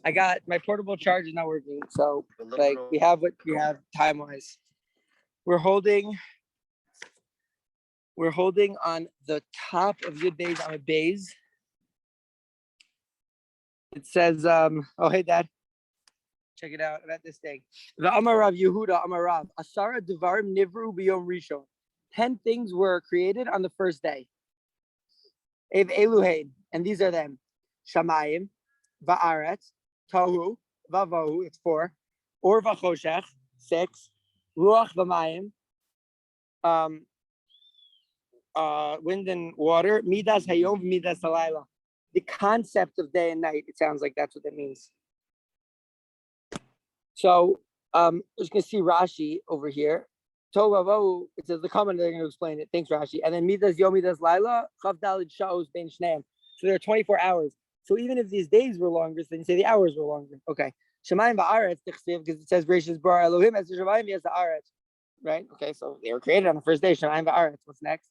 I got my portable charge is not working, so like we have what we have time wise. We're holding on the top of Yud Beis on a Beis. It says, oh hey Dad, check it out about this thing. The Amar Rav Yehuda Amar Rav Asara Devarim Nivru B'Yom Rishon. 10 things were created on the first day. Ev Eluhein, and these are them: Shamayim, Va'aretz, Tohu, Vavohu, it's 4, Or Vachoshech, 6, Ruach V'Mayim, wind and water, Midas Hayom, Midas Halayla. The concept of day and night, it sounds like that's what that means. So we're just gonna see Rashi over here. Tohu, it says the comment, they're going to explain it. Thanks, Rashi. And then Midas Yom, Midas Laila, Chav Dalid Shaos Ben Shneim. So there are 24 hours. So even if these days were longer, so then you say the hours were longer. Okay. Shemayim Va'aretz, because it says Bereshis Bara Elohim, as the Shemayim, yes, the Aretz. Right? Okay, so they were created on the first day. Shemayim Va'aretz. What's next?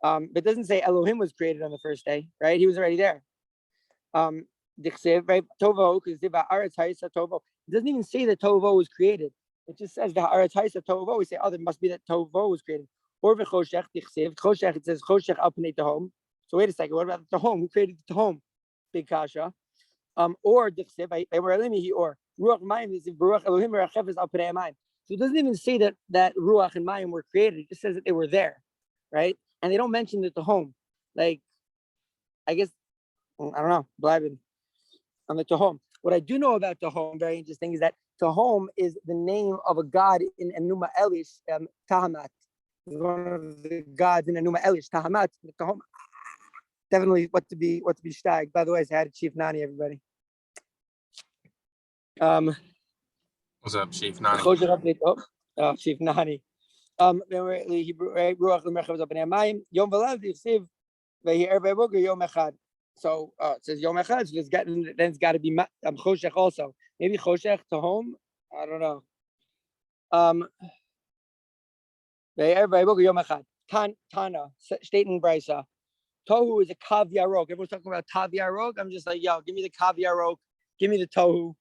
But it doesn't say Elohim was created on the first day, right? He was already there. Dichsev, right? Tovo, because Va'aretz Haisa Tovo. It doesn't even say that Tovo was created. It just says the Ha'arataisa Tovo. We say, oh, there must be that Tovo was created. Or v'choshech dichsev. Choshech, it says choshech al pnei Tahome. So wait a second. What about the Tahome? Who created the Tahome? Big kasha. Or dichsev. Or ruach mayim is ruach Elohim rachefes al pnei mayim. So it doesn't even say that ruach and mayim were created. It just says that they were there, right? And they don't mention the Tahome. Like, I guess I don't know. Blavin on the Tahome. What I do know about Tahome, very interesting, is that Tahome is the name of a god in Enuma Elish, Tahamat. One of the gods in Enuma Elish, Tahamat. Tahome, definitely what to be Shteign. By the way, I had Chief Nani, everybody. What's up, Chief Nani? Chief Nani. So it says Yom Echad, so then it's got to be Choshech also. Maybe Choshech Tahome. I don't know. Yom Echad. Tana, Shteign Brisa. Tohu is a Kav Yarok. Everyone's talking about Tav Yarok. I'm just like, yo, give me the Kav Yarok. Give me the Tohu.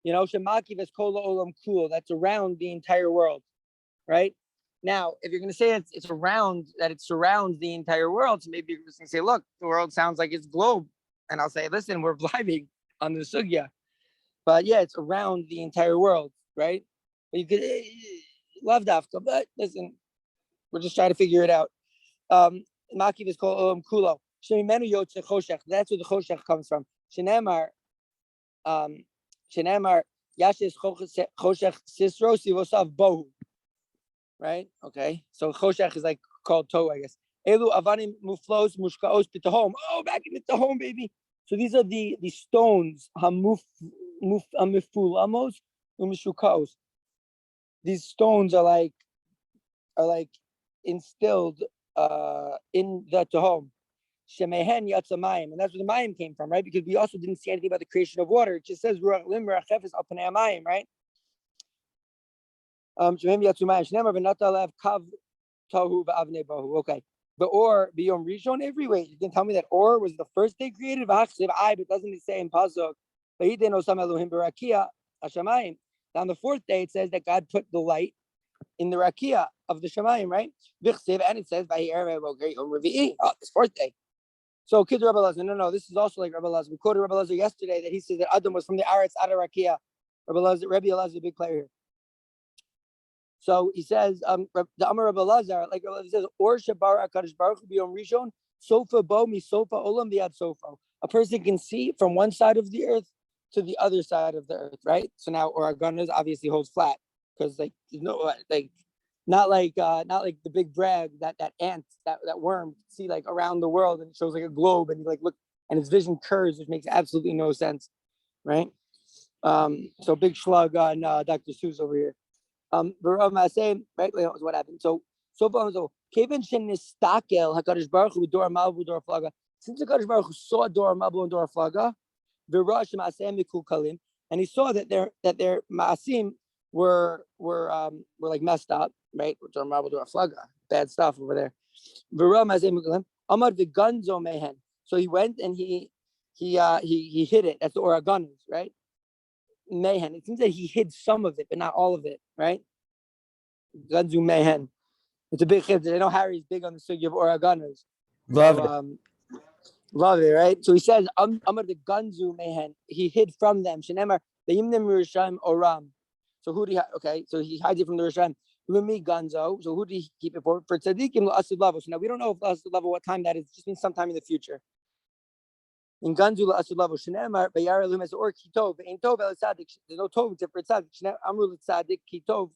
You know, Shemaki Veskola Olam Kul. That's around the entire world, right? Now, if you're going to say it's around, that it surrounds the entire world, so maybe you're just going to say, look, the world sounds like it's globe. And I'll say, listen, we're bliving on the sugya. But yeah, it's around the entire world, right? But you could love dafka, but listen, we're just trying to figure it out. Makiv is called Olam Kulo. Shemimenu Yotze Choshech. That's where the Choshech comes from. Shenemar, Yashes Choshech Sisro Sivosav Bohu. Right? Okay. So Choshech is like called Tohu, I guess. Elu Avanim Muflos Mushkaos Pitahome. Oh, back in the Tahome, baby. So these are the stones. Hamufulamos Umshukaos. These stones are like instilled in the Tahome. Shemehen Yatzamayim. And that's where the Mayim came from, right? Because we also didn't see anything about the creation of water. It just says Ruach Lim Rachefes Al Pnei Mayim, right? Okay. The Or Biyom Rishon every way. You can tell me that Or was the first day created, but doesn't it say in Pasuk? On the fourth day, it says that God put the light in the Rakia of the Shemayim, right? And it says, oh, this fourth day. So, Kid Rabbi Lazar, no, this is also like Rabbi Lazar. We quoted Rabbi Lazar yesterday that he said that Adam was from the Aretz Ad Rakia. Rabbi Lazar is a big player here. So he says, the Amar Rabbi Lazar, like Rabbi Lazar says, Or Shabar HaKadosh Baruch Hu B'Yom Rishon, Sofa Bo Mi Sofa Olam Biad Sofa. A person can see from one side of the earth to the other side of the earth, right? So now Oregon obviously holds flat because like there's no like not like the big brag that ant that worm see like around the world and it shows like a globe and you like look and its vision curves, which makes absolutely no sense, right? So big slug on Dr. Seuss over here. Right, what happened. So Kevin Shenistakel Hakadosh Baruch Hu Dor Malvu Dor Flaga. Since the Hakadosh Baruch Hu saw Dor Malvu and Dor Flaga, V'Rosh Ma'asem Mikul Kalim, and he saw that their Ma'asim were like messed up, right? Dor Malvu Dor Flaga, bad stuff over there. V'Rosh Ma'asem Mikul Kalim. Amar V'Gunzo Mehen. So he went and he hit it. That's the Oregonans, right? mehen. It seems that he hid some of it, but not all of it, right? Ganzu mehen. It's a big hit. I know Harry's big on the sugi of oraganas. Love So, it. love it, right? So he says, Amar the Ganzu mehen. He hid from them. Shenemar Beyimnim Rishayim Oram. So who do you okay? So he hides it from the Rishayim. Lumi Ganzo. So who did he keep it for? For tzaddikim la'asud lavo. So now we don't know if la'asud lavo what time that is. It just means sometime in the future. In Ganzu la'asud lavo. Shenemar Bayara Lumes or Kitov. Ain't Tov el tzaddik. There's no Tov except for tzaddik. Shenemar Amru l'tzaddik Kitov.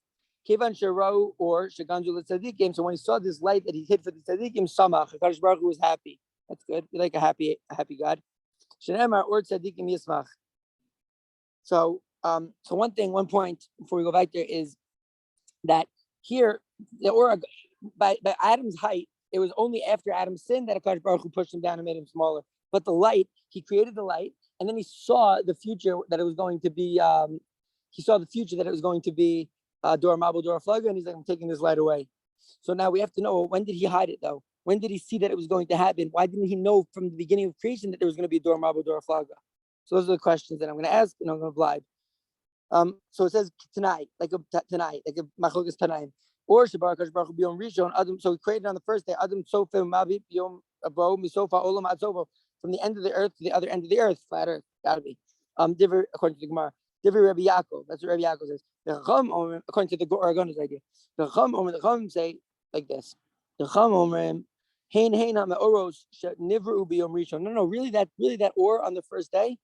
Kevan Sharau or Shaganzu l'tzaddikim. So when he saw this light that he hid for the tzaddikim, Samach. Hakadosh Baruch Hu was happy. That's good. We like a happy God. Shenemar or tzaddikim yismach. So one point before we go back there is that here, by Adam's height, it was only after Adam's sin that Hakadosh Baruch Hu pushed him down and made him smaller. But the light, he created the light, and then he saw the future that it was going to be. Dor Mabel, Dor Flaga, and he's like, I'm taking this light away. So now we have to know, when did he hide it though? When did he see that it was going to happen? Why didn't he know from the beginning of creation that there was going to be Dor Mabel, Dor Flaga? So those are the questions that I'm going to ask, and I'm going to blind. So it says tonight, like a machlokas tanaim, or shabar Hakadosh Baruch Hu biyom rishon Adam. So he created on the first day Adam sofa mavi biyom abo misofa olam ad sofa, from the end of the earth to the other end of the earth, flat earth, gotta be. Diver according to the Gemara, diver Rabbi Yaakov. That's what Rabbi Yaakov says. The Chum, according to the Oregon's idea, the Chum say like this: the Chum omrim hein ha'meoros nivru biyom rishon. No, really that or on the first day.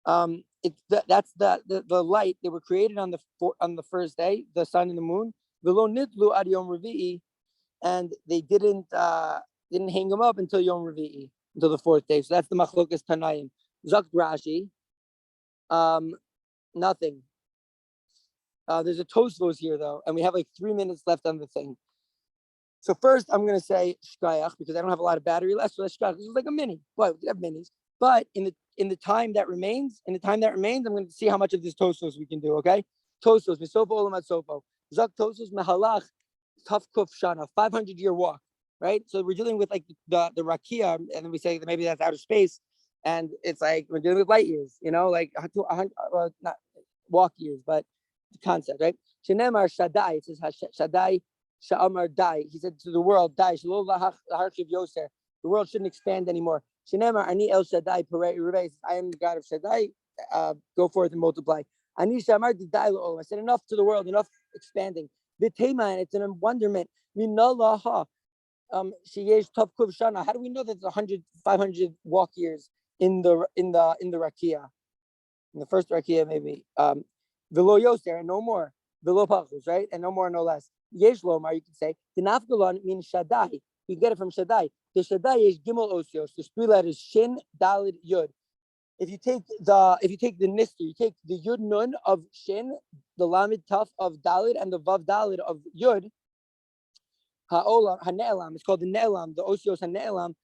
That's the light. They were created on the first day, the sun and the moon. V'lo nitlu ad yom revi'i, and they didn't hang them up until yom revi'i, until the fourth day. So that's the machlokas tanaim. Zakt Rashi, nothing. There's a Tosfos here though, and we have like 3 minutes left on the thing. So first, I'm going to say shkayach because I don't have a lot of battery left. So that's shkayach. This is like a mini. Well, we have minis, but in the time that remains, I'm going to see how much of this Tosfos we can do. Okay, Tosfos misofa olam ad sofo. Zak Tosfos mehalach tafkuf shana, 500-year walk. Right. So we're dealing with like the rakia, and then we say that maybe that's outer space, and it's like we're dealing with light years. Like not walk years, but the concept, right? Shenemar Shaddai, it says Shaddai Sha'amar Dai. He said to the world, Dai, Shalom Laharshiv Yoser. The world shouldn't expand anymore. Shenemar Ani El Shaddai Perei. I am the God of Shaddai. Go forth and multiply. Ani Shamar Dai Lo. I said enough to the world, enough expanding. Vitema, it's an wonderment. Minalaha. Sheyesh Tov Kuv Shana. How do we know that there's 500 walk years in the Rakia? In the first Rakia, maybe. Velo Yoser, and no more. Velo Pachus, right? And no more, no less. Yesh Lomar, you could say. The Nafgalon means Shaddai. You get it from Shaddai. The Shaddai is Gimel Osios. The 3 letters Shin, Dalid, Yud. If you take the Nister, you take the Yud Nun of Shin, the Lamed Taf of Dalid, and the Vav Dalid of Yud. Ha'olam, Ha'ne'elam. It's called the Ne'elam, the Osios Ha'ne'elam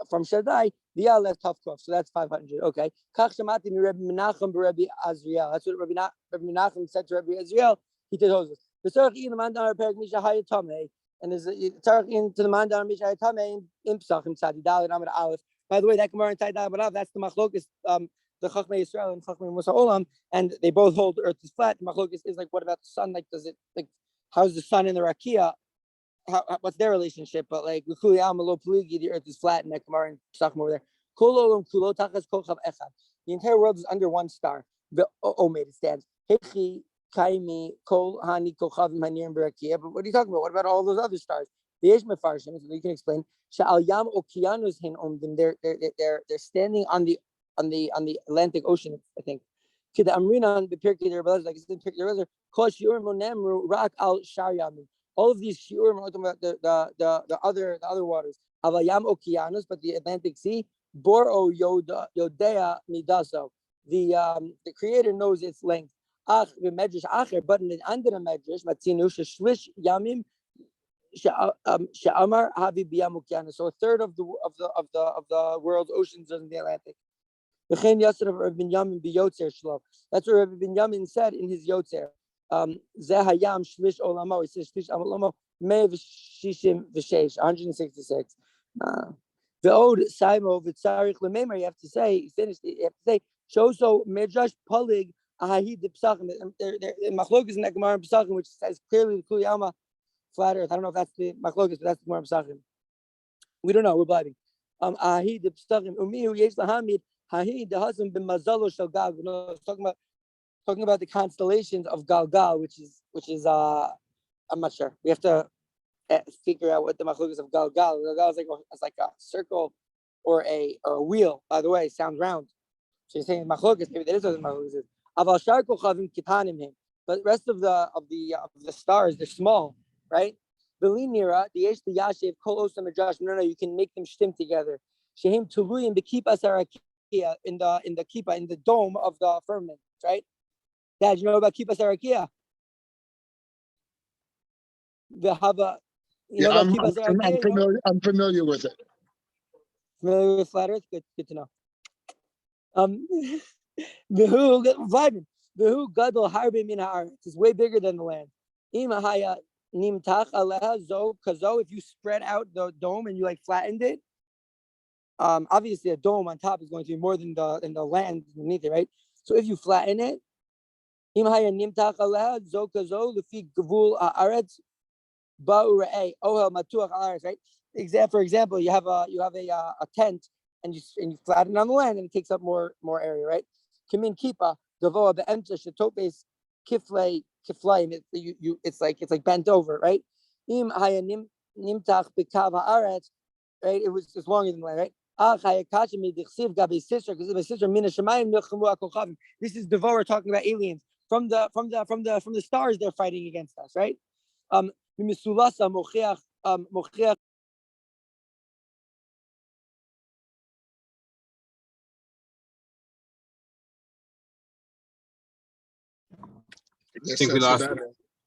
from Shaddai. The Aleph Tafkov, so that's 500. Okay. Kach Shamati mi Rabbi Menachem b'Rabbi Azriel. That's what Rabbi Menachem said to Rabbi Azriel. He did Hoses. The Tzarech in the Mandar Perek Misha Hayatame, and there's a Tzarech into the Mandar Misha Hayatame in Psachim Tzadi Daled Amid Aleph. By the way, that Gemara in Tzadi Daled that's the Machlokas, the Chachmei Yisrael and Chachmei Musa Olam, and they both hold the earth is flat. The Machlokas is like, what about the sun? Like, does it how's the sun in the Rakia? What's their relationship? But like the earth is flat, and that Gemara in Psachim over there. The entire world is under one star. The Omed, it stands. Hechi Kaimi Kol Hani Kochavim Hanirim Berakia. But what are you talking about? What about all those other stars? The Yesh Mefarshim, so you can explain. Sha'al Yam Okeanos Hin Omdim. They're standing on the Atlantic Ocean, I think. To the Amrinan, the Pirkei the Rebbe, like it's in Pirkei the Rebbe, Kol Shiurim Lo Nemru Rak Al Shar Yamin. All of these shiurim are talking about the other waters. Avayam Okeanos, but the Atlantic Sea. Boro Yodea Midaso. The Creator knows its length. Ach v'medrash acher, but in the under medrash, matzinu sheshlish yamim she'amar havi biyam Okeanos. So a third of the world's oceans are in the Atlantic. V'chein yasser of Rabbi Binyamin biyotzer shlo. That's what Rabbi Binyamin said in his yotzer. Zeh hayam shlish olamo. He says shlish olamo me v'shishim v'sheish 166. The old Saimo v'tzarich lememer. You have to say, finish. You have to say shoso medrash palig Ahi de Pesachim. They're Machlokes in that Gemara in Pesachim, which says clearly the Kuli Alma flat earth. I don't know if that's the Machlokes, but that's the Gemara in Pesachim. We don't know. We're blinding. Ahi de Pesachim. Umihu yesh lahamid. Ahi de Hasam ben Mazalo shel Gal. Talking about the constellations of Galgal, which is I'm not sure. We have to figure out what the Machlokes of Galgal. Galgal is like a circle or a wheel. By the way, sounds round. So you're saying Machlokes, maybe that is what the Machlokes is. Aval shar kochavim kitanim him. But the rest of the stars, they're small, right? Velinira, the yesh the yashiv kol osam adrash. No, you can make them shtim together. Shehim tuluyim bekipas harakia in the kipa in the dome of the firmament, right? Dad, you know about kipas harakia? The hava, you know about kipas harakia? I'm familiar with it. Familiar with flat Earth? Good to know. The gadol harbe min haaretz is way bigger than the land. Imahaya nimtach aleha zo kazo. If you spread out the dome and you like flattened it, obviously a dome on top is going to be more than the land underneath it, right? So if you flatten it, imahaya nimtach aleha zo kazo lefi gavul haaretz ba'urei ohel matuach haaretz, right? For example, you have a tent and you flatten it on the land and it takes up more area, right? Kimin kipa gavoa be'emtza shetopes kiflei. It's like bent over, right? Im haya nimtach b'kav haaretz, right? It was just longer than the land, right? This is Devorah talking about aliens from the stars. They're fighting against us, right? I think we lost him.